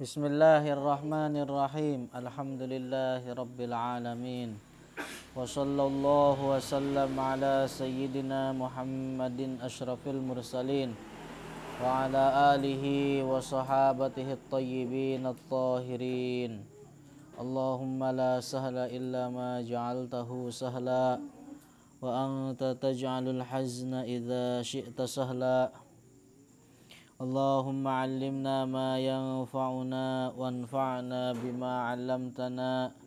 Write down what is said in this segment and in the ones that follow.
Bismillahirrahmanirrahim. Alhamdulillahi rabbil alamin. Wa sallallahu wa sallam ala sayyidina Muhammadin asyrafil mursalin wa ala alihi wa sahabatihi at-tayyibin at-tahirin. Allahumma la sahla illa ma ja'altahu sahla wa anta taj'alul hazna idza syi'ta sahla. Allahumma 'allimna ma yanfa'una wanfa'na bima 'allamtana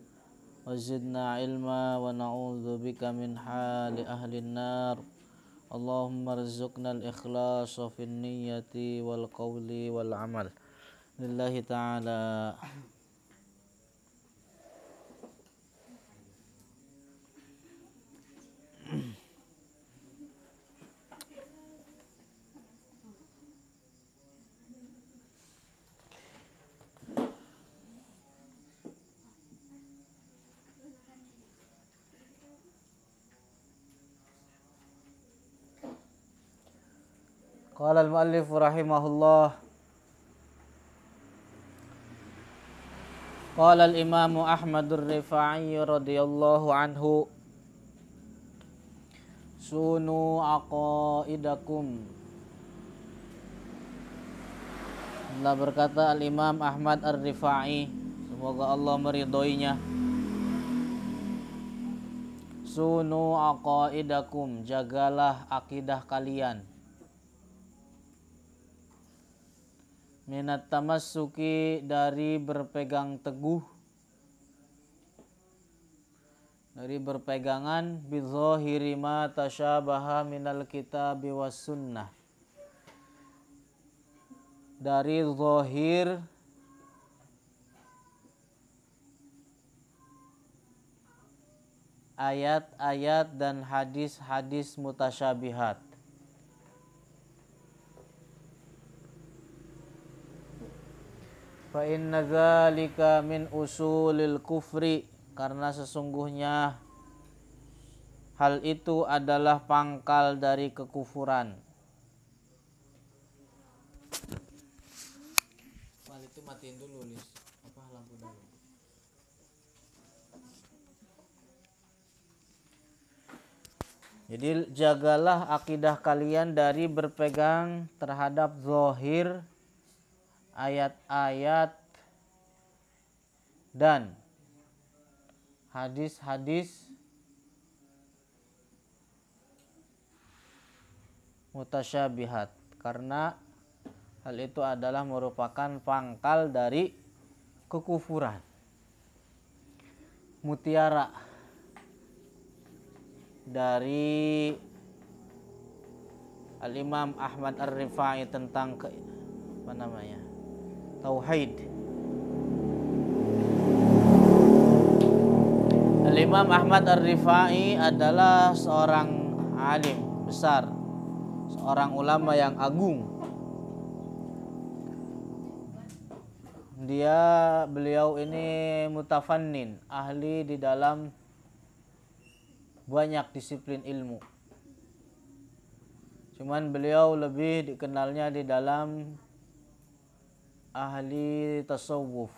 wa zidna ilma wa na'udzu bika min hali ahlin nar. Allahumma rzuqna al-ikhlasa fin niyyati wal qawli wal amal lillahi ta'ala. Qala al-muallif rahimahullah. Qala al-imam Ahmad ar-Rifa'i radhiyallahu anhu, sunu aqaidakum. Allah berkata al-imam Ahmad ar-Rifa'i, semoga Allah meridhoinya. Sunu aqaidakum, jagalah akidah kalian. Minat tamassuki, dari berpegang teguh, dari berpegangan, bizahiri ma tasyabaha minal kitabi was sunnah, dari zahir ayat-ayat dan hadis-hadis mutasyabihat. Fa inna dzalika min usulil kufri, karena sesungguhnya hal itu adalah pangkal dari kekufuran. Wal itu matiin dulu, Lis. Apa lampu dulu. Jadi jagalah akidah kalian dari berpegang terhadap zahir ayat-ayat dan hadis-hadis mutasyabihat, karena hal itu adalah merupakan pangkal dari kekufuran. Mutiara dari Al-Imam Ahmad Ar-Rifa'i tentang tauhid. Al-Imam Ahmad Ar-Rifa'i adalah seorang alim besar, seorang ulama yang agung. Beliau ini mutafannin, ahli di dalam banyak disiplin ilmu. Cuman beliau lebih dikenalnya di dalam ahli tasawuf.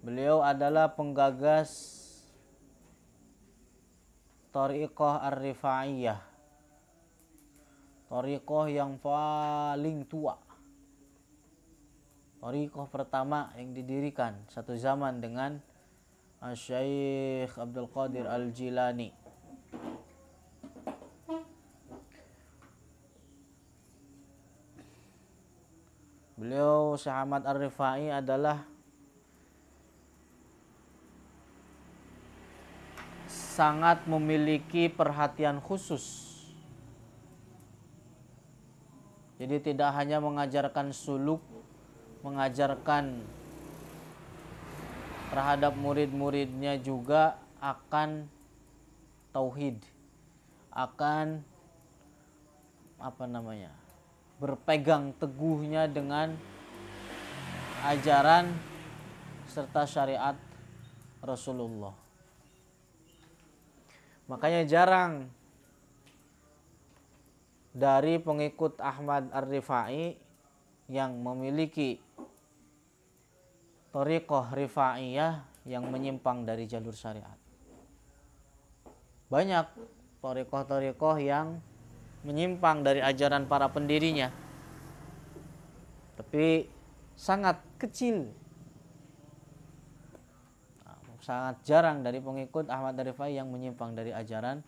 Beliau adalah penggagas thariqah ar-Rifa'iyah, thariqah yang paling tua, thariqah pertama yang didirikan satu zaman dengan Syekh Abdul Qadir Al-Jilani. Beliau Syekh Ahmad Ar-Rifa'i adalah sangat memiliki perhatian khusus. Jadi tidak hanya mengajarkan suluk, mengajarkan terhadap murid-muridnya juga akan tauhid, akan berpegang teguhnya dengan ajaran serta syariat Rasulullah. Makanya jarang dari pengikut Ahmad Ar-Rifa'i yang memiliki thariqah rifaiyah yang menyimpang dari jalur syariat. Banyak thariqah-thariqah yang menyimpang dari ajaran para pendirinya, tapi sangat kecil, sangat jarang dari pengikut Ahmad Ar-Rifai yang menyimpang dari ajaran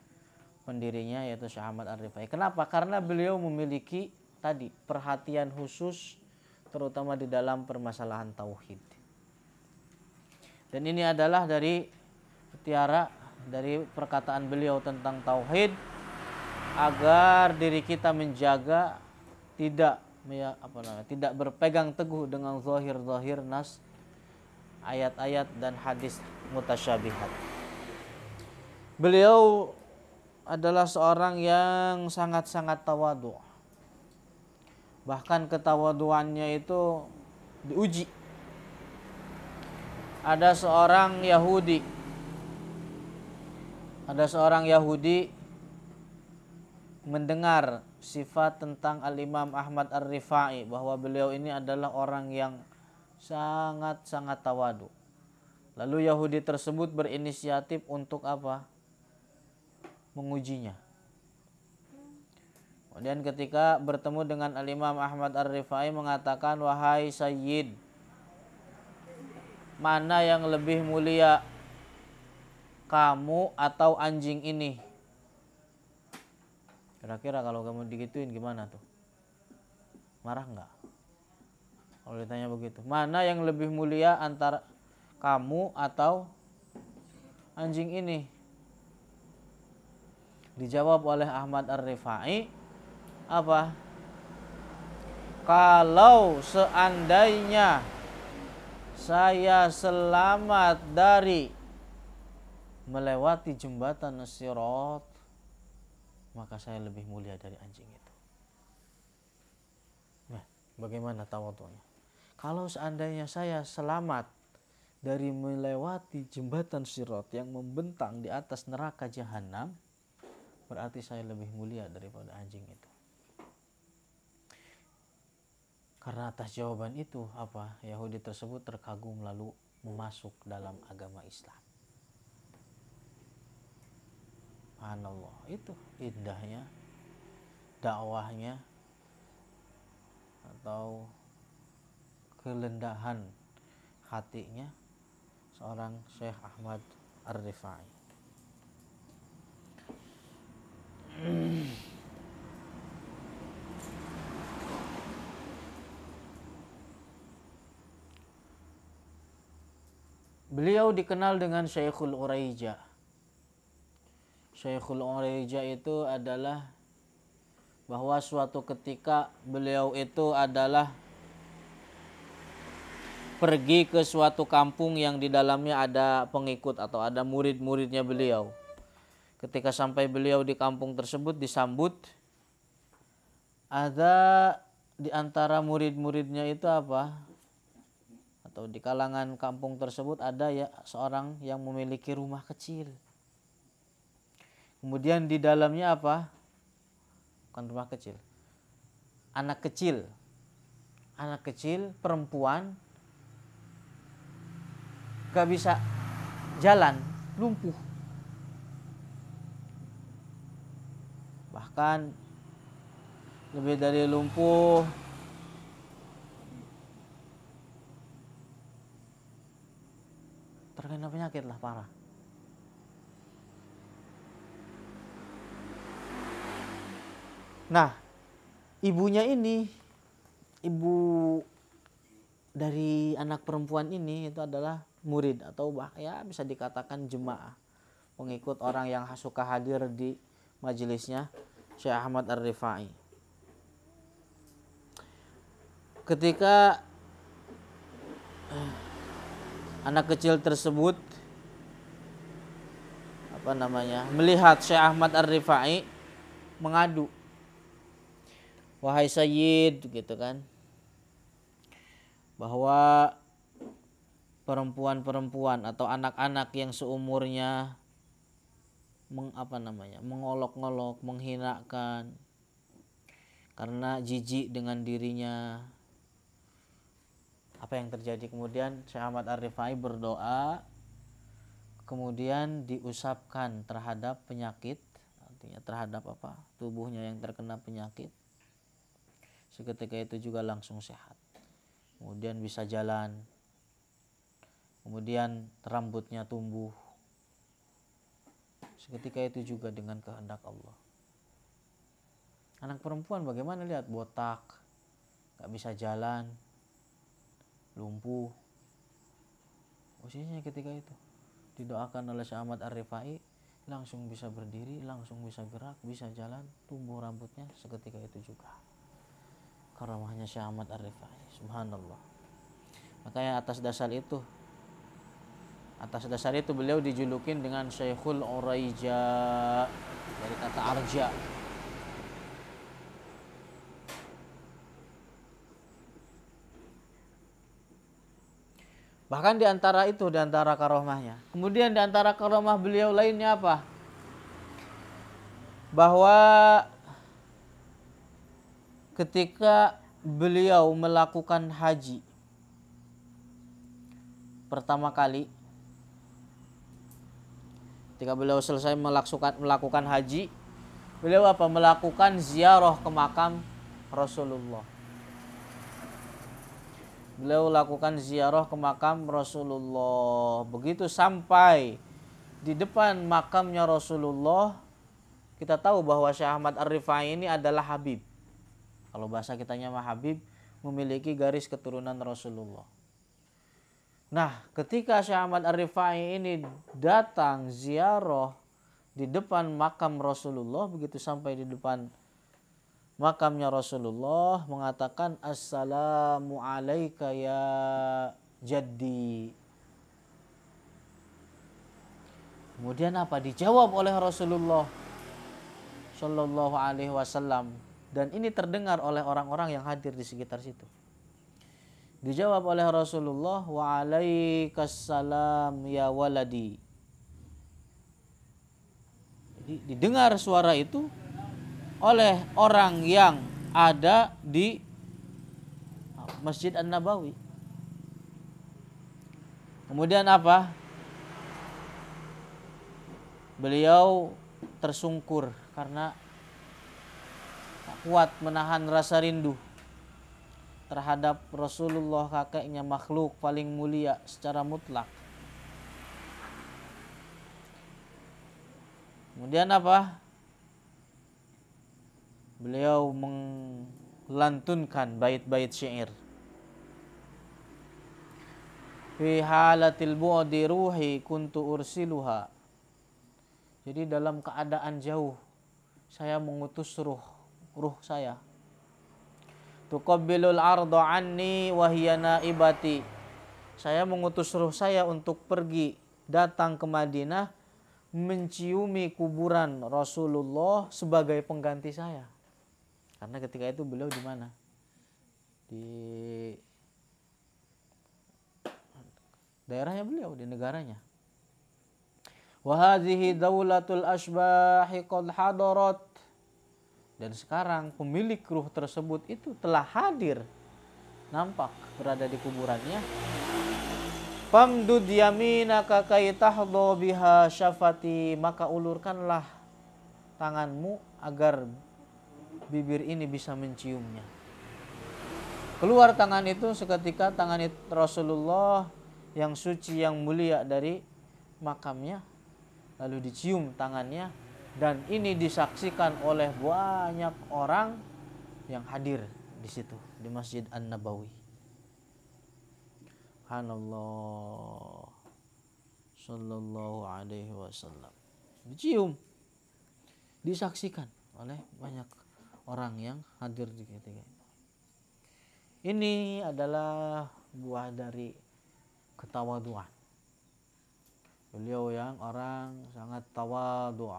pendirinya, yaitu Syekh Ahmad Ar-Rifai. Kenapa? Karena beliau memiliki tadi perhatian khusus terutama di dalam permasalahan tauhid. Dan ini adalah dari mutiara dari perkataan beliau tentang tauhid, agar diri kita menjaga tidak berpegang teguh dengan zahir-zahir nas, ayat-ayat dan hadis mutasyabihat. Beliau adalah seorang yang sangat-sangat tawadhu. Bahkan ketawaduannya itu diuji. Ada seorang Yahudi mendengar sifat tentang Al-Imam Ahmad Ar-Rifai, bahwa beliau ini adalah orang yang sangat-sangat tawadhu. Lalu Yahudi tersebut berinisiatif untuk apa? Mengujinya. Kemudian ketika bertemu dengan Al-Imam Ahmad Ar-Rifai mengatakan, "Wahai Sayyid, mana yang lebih mulia, kamu atau anjing ini?" Kira-kira kalau kamu digituin gimana tuh? Marah nggak? Kalau ditanya begitu, mana yang lebih mulia antara kamu atau anjing ini? Dijawab oleh Ahmad Ar-Rifai, apa? Kalau seandainya saya selamat dari melewati jembatan Sirat, maka saya lebih mulia dari anjing itu. Nah, bagaimana tawadhunya? Kalau seandainya saya selamat dari melewati jembatan Sirat yang membentang di atas neraka jahanam, berarti saya lebih mulia daripada anjing itu. Karena atas jawaban itu, apa? Yahudi tersebut terkagum lalu masuk dalam agama Islam. Subhanallah, itu indahnya dakwahnya atau kelendahan hatinya seorang Syekh Ahmad Ar-Rifai. Beliau dikenal dengan Syekhul Uraijah. Syekhul Uraijah itu adalah bahwa suatu ketika beliau itu adalah pergi ke suatu kampung yang di dalamnya ada pengikut atau ada murid-muridnya beliau. Ketika sampai beliau di kampung tersebut disambut, ada di antara murid-muridnya itu apa? Atau di kalangan kampung tersebut ada ya seorang yang memiliki rumah kecil. Kemudian di dalamnya apa? Bukan rumah kecil. Anak kecil perempuan gak bisa jalan, lumpuh. Bahkan lebih dari lumpuh, terkena penyakit lah parah. Nah, ibunya ini, ibu dari anak perempuan ini itu adalah murid atau ya bisa dikatakan jemaah, pengikut orang yang suka hadir di majelisnya Syekh Ahmad Ar-Rifai. Ketika anak kecil tersebut melihat Syekh Ahmad Ar-Rifai mengadu, "Wahai Sayyid," gitu kan, bahwa perempuan-perempuan atau anak-anak yang seumurnya mengolok-ngolok, menghinakan karena jijik dengan dirinya, Apa yang terjadi? Kemudian Syekh Ahmad Ar-Rifai berdoa, kemudian diusapkan terhadap penyakit, artinya terhadap tubuhnya yang terkena penyakit. Seketika itu juga langsung sehat, kemudian bisa jalan, kemudian rambutnya tumbuh. Seketika itu juga dengan kehendak Allah. Anak perempuan bagaimana, lihat, botak, gak bisa jalan, lumpuh. Posisinya ketika itu didoakan oleh Syekh Ahmad Ar-Rifai, langsung bisa berdiri, langsung bisa gerak, bisa jalan, tumbuh rambutnya seketika itu juga. Karamahnya Syekh Ahmad Ar-Rifai, subhanallah. Makanya atas dasar itu beliau dijulukin dengan Syekhul Uraija, dari kata arja. Bahkan diantara karomahnya. Kemudian diantara karomah beliau lainnya apa? Bahwa ketika beliau melakukan haji pertama kali, ketika beliau selesai melakukan haji, beliau melakukan ziarah ke makam Rasulullah. Beliau lakukan ziarah ke makam Rasulullah. Begitu sampai di depan makamnya Rasulullah, kita tahu bahwa Syekh Ahmad Ar-Rifai ini adalah Habib. Kalau bahasa kitanya mah Habib, memiliki garis keturunan Rasulullah. Nah, ketika Syekh Ahmad Ar-Rifai ini datang ziarah di depan makam Rasulullah, begitu sampai di depan makamnya Rasulullah, mengatakan, assalamu alaika ya jaddi. Kemudian dijawab oleh Rasulullah Shallallahu Alaihi Wasallam, dan ini terdengar oleh orang-orang yang hadir di sekitar situ. Dijawab oleh Rasulullah, wa alaikassalam ya waladi. Jadi didengar suara itu oleh orang yang ada di Masjid An-Nabawi. Kemudian beliau tersungkur karena tak kuat menahan rasa rindu terhadap Rasulullah, kakeknya, makhluk paling mulia secara mutlak. Kemudian beliau melantunkan bait-bait syair. Fi halatil bu'di ruhi kuntu ursiluha. Jadi dalam keadaan jauh, saya mengutus ruh saya. Tuqabbilul arda anni wa hiya naibati. Saya mengutus ruh saya untuk pergi datang ke Madinah, menciumi kuburan Rasulullah sebagai pengganti saya. Karena ketika itu beliau di mana? Di daerahnya beliau, di negaranya. Wa hadhihi daulatul asbahi qad hadarat. Dan sekarang pemilik ruh tersebut itu telah hadir, nampak berada di kuburannya. Famdud yaminaka kay tahdha biha syafati. Maka ulurkanlah tanganmu agar bibir ini bisa menciumnya. Keluar tangan itu seketika, tangan Rasulullah yang suci, yang mulia dari makamnya, lalu dicium tangannya, dan ini disaksikan oleh banyak orang yang hadir di situ, di Masjid An-Nabawi. Subhanallah, sallallahu alaihi wasallam. Dicium, disaksikan oleh banyak orang yang hadir di ketika itu. Ini adalah buah dari ketawaduan. Beliau yang orang sangat tawadhu.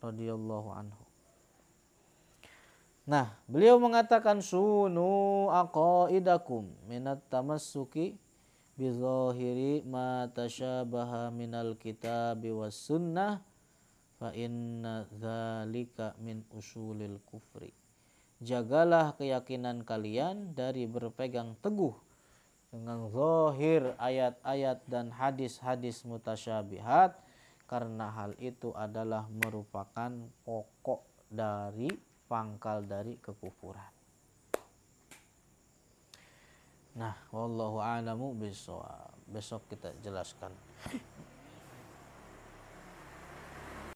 Radhiyallahu anhu. Nah, beliau mengatakan, sunu aqaidakum minat tamassuki bi zahiri ma tashabaha minal kitabi was sunnah fa inna dzalika min usulil kufri jagalah keyakinan kalian dari berpegang teguh dengan zahir ayat-ayat dan hadis-hadis mutasyabihat, karena hal itu adalah merupakan pokok dari pangkal dari kekufuran. Nah, wallahu a'lamu bishawab. Besok kita jelaskan